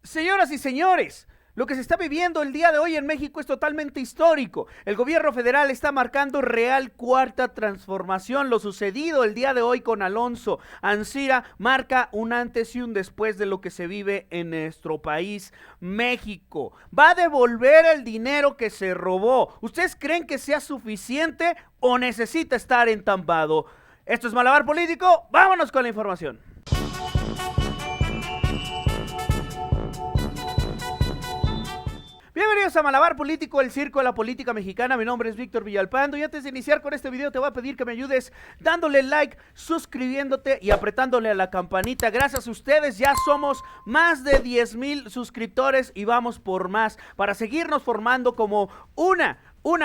Señoras y señores, lo que se está viviendo el día de hoy en México es totalmente histórico. El gobierno federal está marcando real cuarta transformación. Lo sucedido el día de hoy con Alonso Ancira marca un antes y un después de lo que se vive en nuestro país, México. Va a devolver el dinero que se robó. ¿Ustedes creen que sea suficiente o necesita estar entambado? Esto es Malabar Político. Vámonos con la información. Bienvenidos a Malabar Político, el circo de la política mexicana. Mi nombre es Víctor Villalpando y antes de iniciar con este video te voy a pedir que me ayudes dándole like, suscribiéndote y apretándole a la campanita. Gracias a ustedes ya somos más de 10,000 suscriptores y vamos por más para seguirnos formando como una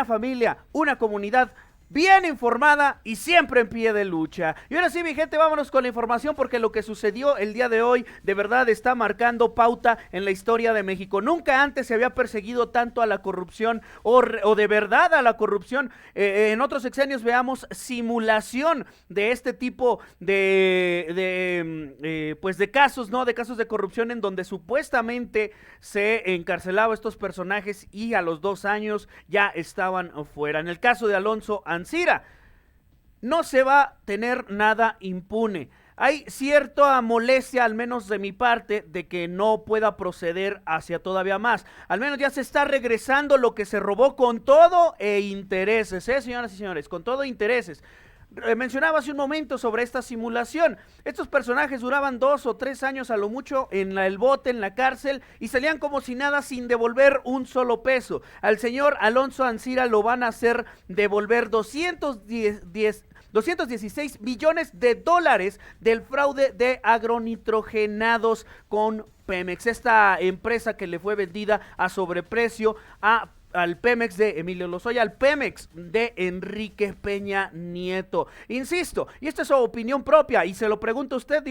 familia, una comunidad bien informada y siempre en pie de lucha. Y ahora sí, mi gente, vámonos con la información porque lo que sucedió el día de hoy de verdad está marcando pauta en la historia de México. Nunca antes se había perseguido tanto a la corrupción o de verdad a la corrupción. En otros sexenios veamos simulación de este tipo de casos, ¿no? De casos de corrupción en donde supuestamente se encarcelaba a estos personajes y a los 2 años ya estaban fuera. En el caso de Alonso Ancira, no se va a tener nada impune. Hay cierta molestia, al menos de mi parte, de que no pueda proceder hacia todavía más. Al menos ya se está regresando lo que se robó con todo e intereses, señoras y señores, con todo e intereses. Mencionaba hace un momento sobre esta simulación. Estos personajes duraban 2 o 3 años a lo mucho en el bote, en la cárcel, y salían como si nada sin devolver un solo peso. Al señor Alonso Ancira lo van a hacer devolver 216 millones de dólares del fraude de agronitrogenados con Pemex, esta empresa que le fue vendida a sobreprecio al Pemex de Emilio Lozoya, al Pemex de Enrique Peña Nieto. Insisto, y esta es su opinión propia, y se lo pregunto a usted,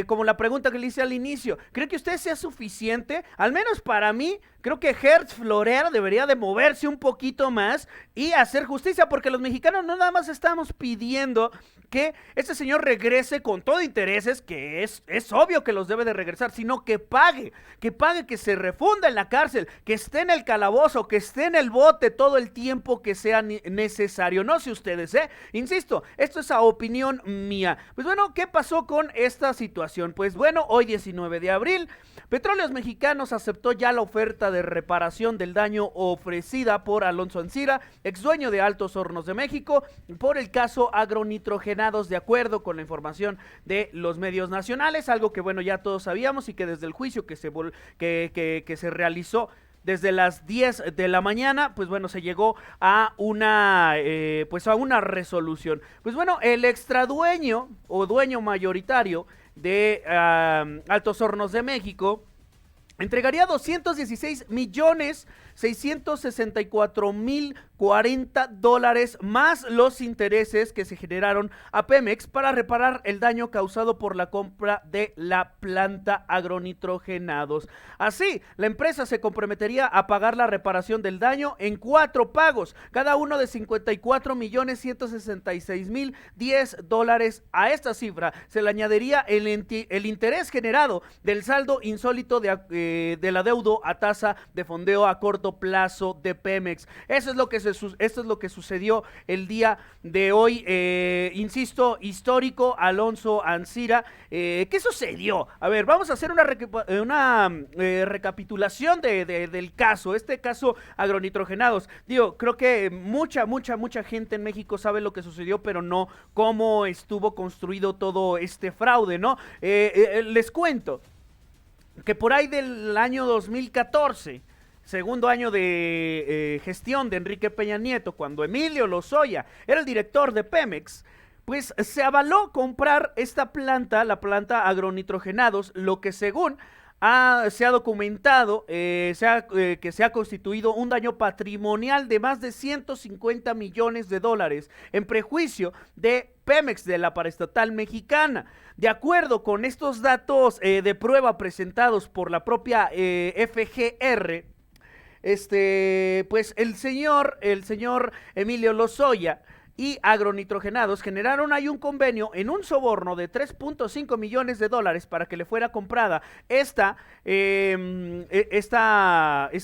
como la pregunta que le hice al inicio, ¿cree que usted sea suficiente? Al menos para mí, creo que Hertz Florer debería de moverse un poquito más y hacer justicia, porque los mexicanos no nada más estamos pidiendo que este señor regrese con todo intereses, que es obvio que los debe de regresar, sino que pague, que se refunda en la cárcel, que esté en el calabozo, que esté en el bote todo el tiempo que sea necesario. No sé ustedes, insisto, esto es a opinión mía. Pues bueno, ¿qué pasó con esta situación? Pues bueno, hoy 19 de abril, Petróleos Mexicanos aceptó ya la oferta de reparación del daño ofrecida por Alonso Ancira, ex dueño de Altos Hornos de México, por el caso agronitrogenados, de acuerdo con la información de los medios nacionales, algo que bueno ya todos sabíamos y que desde el juicio que se realizó desde las 10 de la mañana, pues bueno, se llegó a una resolución. Pues bueno, el extradueño o dueño mayoritario de Altos Hornos de México entregaría 216,664,040 dólares más los intereses que se generaron a Pemex para reparar el daño causado por la compra de la planta agronitrogenados. Así, la empresa se comprometería a pagar la reparación del daño en 4 pagos, cada uno de 54,166,010 dólares. A esta cifra se le añadiría el interés generado del saldo insólito de la deuda a tasa de fondeo a corto plazo de Pemex. Esto es lo que sucedió el día de hoy. Insisto, histórico, Alonso Ancira. ¿Qué sucedió? A ver, vamos a hacer una recapitulación del caso, este caso agronitrogenados. Creo que mucha gente en México sabe lo que sucedió, pero no cómo estuvo construido todo este fraude, ¿no? Les cuento que por ahí del año 2014, segundo año de gestión de Enrique Peña Nieto, cuando Emilio Lozoya era el director de Pemex, pues se avaló comprar esta planta, la planta agronitrogenados, lo que según se ha documentado que se ha constituido un daño patrimonial de más de 150 millones de dólares en prejuicio de Pemex, de la paraestatal mexicana. De acuerdo con estos datos de prueba presentados por la propia FGR, pues el señor Emilio Lozoya y agronitrogenados generaron ahí un convenio en un soborno de 3.5 millones de dólares para que le fuera comprada esta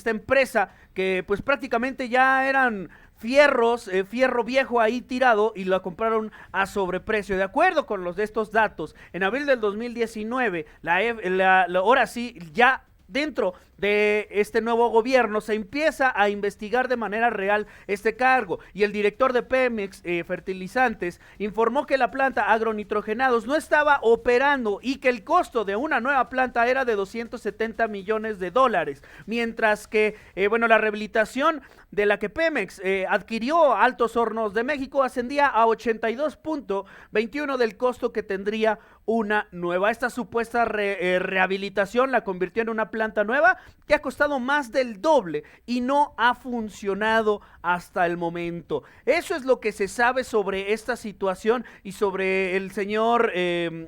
empresa que pues prácticamente ya eran fierro viejo ahí tirado y lo compraron a sobreprecio. De acuerdo con los de estos datos, en abril del 2019, ahora sí, ya dentro de este nuevo gobierno se empieza a investigar de manera real este cargo y el director de Pemex Fertilizantes informó que la planta agronitrogenados no estaba operando y que el costo de una nueva planta era de 270 millones de dólares, mientras que la rehabilitación de la que Pemex adquirió Altos Hornos de México ascendía a 82.21 del costo que tendría una nueva. Esta supuesta rehabilitación la convirtió en una planta nueva que ha costado más del doble y no ha funcionado hasta el momento. Eso es lo que se sabe sobre esta situación y sobre el señor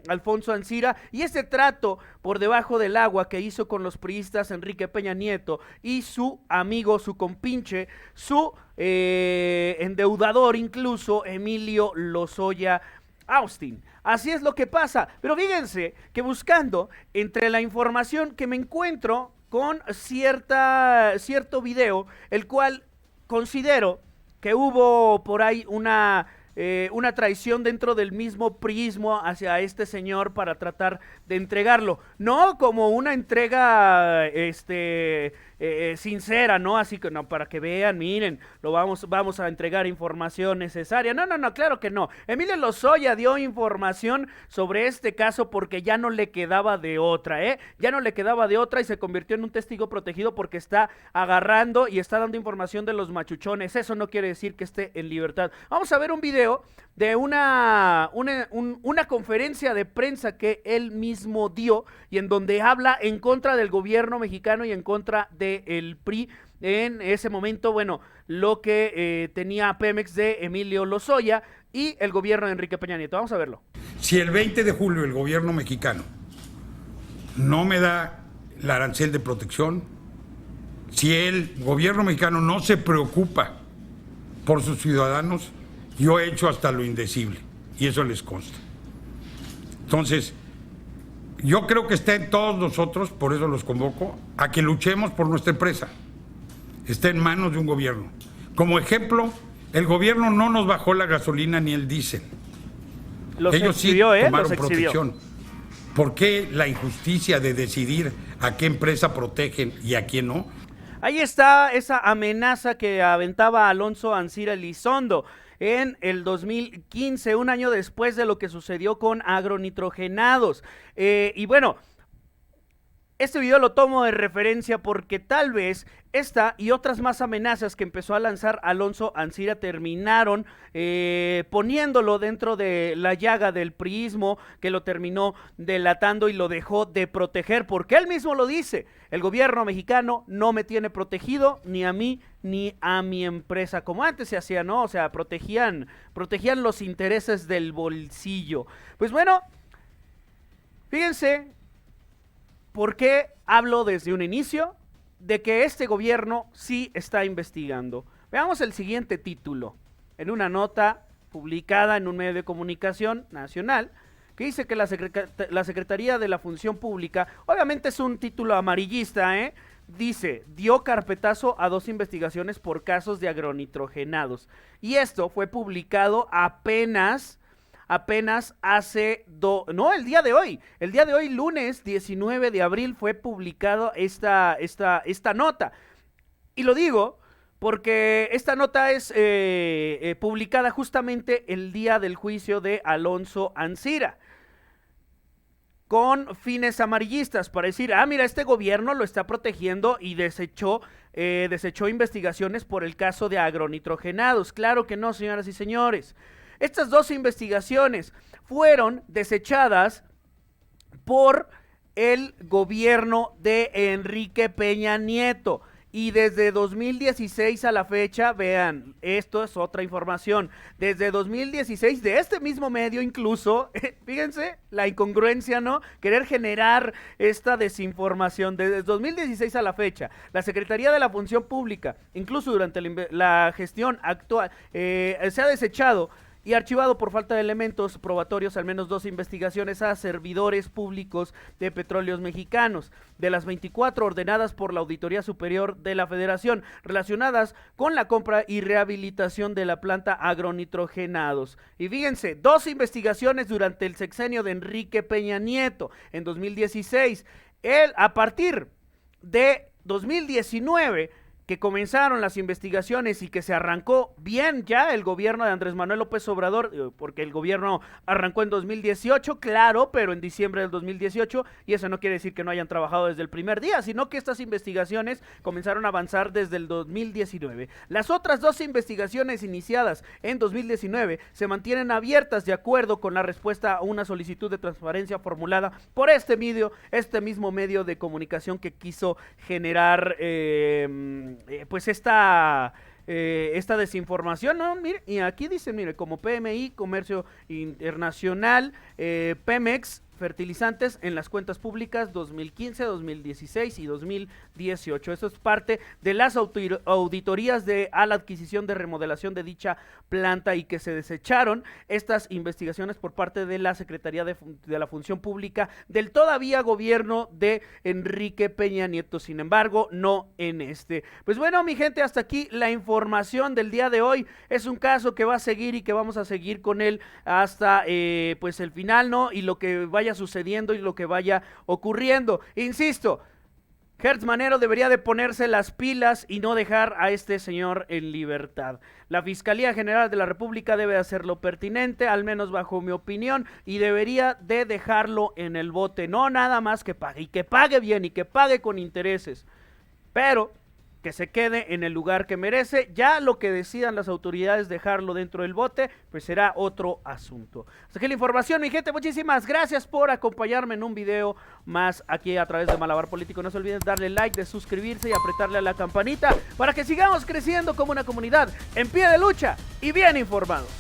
Alfonso Ancira y ese trato por debajo del agua que hizo con los priistas Enrique Peña Nieto y su amigo, su compinche, su endeudador incluso, Emilio Lozoya Austin. Así es lo que pasa, pero fíjense que buscando entre la información que me encuentro con cierto video, el cual considero que hubo por ahí una traición dentro del mismo priismo hacia este señor para tratar de entregarlo, no como una entrega sincera, ¿no? Así que no, para que vean, miren, vamos a entregar información necesaria. No, claro que no. Emilio Lozoya dio información sobre este caso porque ya no le quedaba de otra, ya no le quedaba de otra y se convirtió en un testigo protegido porque está agarrando y está dando información de los machuchones. Eso no quiere decir que esté en libertad. Vamos a ver un video de una conferencia de prensa que él mismo dio y en donde habla en contra del gobierno mexicano y en contra del PRI en ese momento, lo que tenía Pemex de Emilio Lozoya y el gobierno de Enrique Peña Nieto. Vamos a verlo. Si el 20 de julio el gobierno mexicano no me da el arancel de protección, si el gobierno mexicano no se preocupa por sus ciudadanos, yo he hecho hasta lo indecible y eso les consta. Entonces, yo creo que está en todos nosotros, por eso los convoco, a que luchemos por nuestra empresa. Está en manos de un gobierno. Como ejemplo, el gobierno no nos bajó la gasolina ni el diésel. Ellos sí tomaron protección. ¿Por qué la injusticia de decidir a qué empresa protegen y a quién no? Ahí está esa amenaza que aventaba Alonso Ancira Elizondo en el 2015, un año después de lo que sucedió con agronitrogenados. Este video lo tomo de referencia porque tal vez esta y otras más amenazas que empezó a lanzar Alonso Ancira terminaron poniéndolo dentro de la llaga del priismo, que lo terminó delatando y lo dejó de proteger, porque él mismo lo dice: el gobierno mexicano no me tiene protegido, ni a mí ni a mi empresa, como antes se hacía, ¿no? O sea, protegían los intereses del bolsillo. Pues bueno, fíjense. ¿Por qué hablo desde un inicio de que este gobierno sí está investigando? Veamos el siguiente título, en una nota publicada en un medio de comunicación nacional, que dice que la Secretaría de la Función Pública, obviamente es un título amarillista, dice, dio carpetazo a 2 investigaciones por casos de agronitrogenados. Y esto fue publicado apenas hace el día de hoy, lunes 19 de abril, fue publicado esta nota. Y lo digo porque esta nota es publicada justamente el día del juicio de Alonso Ancira, con fines amarillistas, para decir, mira, este gobierno lo está protegiendo y desechó investigaciones por el caso de agronitrogenados. Claro que no, señoras y señores. Estas 2 investigaciones fueron desechadas por el gobierno de Enrique Peña Nieto Y desde 2016 a la fecha, vean, esto es otra información, desde 2016, de este mismo medio incluso, fíjense la incongruencia, ¿no? Querer generar esta desinformación. Desde 2016 a la fecha, la Secretaría de la Función Pública, incluso durante la gestión actual, se ha desechado y archivado por falta de elementos probatorios al menos 2 investigaciones a servidores públicos de Petróleos Mexicanos, de las 24 ordenadas por la Auditoría Superior de la Federación, relacionadas con la compra y rehabilitación de la planta agronitrogenados. Y fíjense, 2 investigaciones durante el sexenio de Enrique Peña Nieto, en 2016. A partir de 2019, que comenzaron las investigaciones y que se arrancó bien ya el gobierno de Andrés Manuel López Obrador, porque el gobierno arrancó en 2018, claro, pero en diciembre del 2018, y eso no quiere decir que no hayan trabajado desde el primer día, sino que estas investigaciones comenzaron a avanzar desde el 2019. Las otras 2 investigaciones iniciadas en 2019 se mantienen abiertas de acuerdo con la respuesta a una solicitud de transparencia formulada por este mismo medio de comunicación que quiso generar pues esta desinformación, ¿no? Mire, y aquí dice, mire, como PMI, Comercio Internacional, Pemex, fertilizantes en las cuentas públicas 2015, 2016 y 2018. Eso es parte de las auditorías a la adquisición de remodelación de dicha planta y que se desecharon estas investigaciones por parte de la Secretaría de la Función Pública del todavía gobierno de Enrique Peña Nieto. Sin embargo, no en este. Pues bueno, mi gente, hasta aquí la información del día de hoy. Es un caso que va a seguir y que vamos a seguir con él hasta pues el final, ¿no? Y lo que vaya sucediendo y lo que vaya ocurriendo. Insisto, Gertz Manero debería de ponerse las pilas y no dejar a este señor en libertad. La Fiscalía General de la República debe hacer lo pertinente, al menos bajo mi opinión, y debería de dejarlo en el bote, no nada más que pague, y que pague bien, y que pague con intereses, pero que se quede en el lugar que merece. Ya lo que decidan las autoridades dejarlo dentro del bote, pues será otro asunto. Hasta aquí la información, mi gente. Muchísimas gracias por acompañarme en un video más aquí a través de Malabar Político. No se olviden de darle like, de suscribirse y apretarle a la campanita para que sigamos creciendo como una comunidad en pie de lucha y bien informados.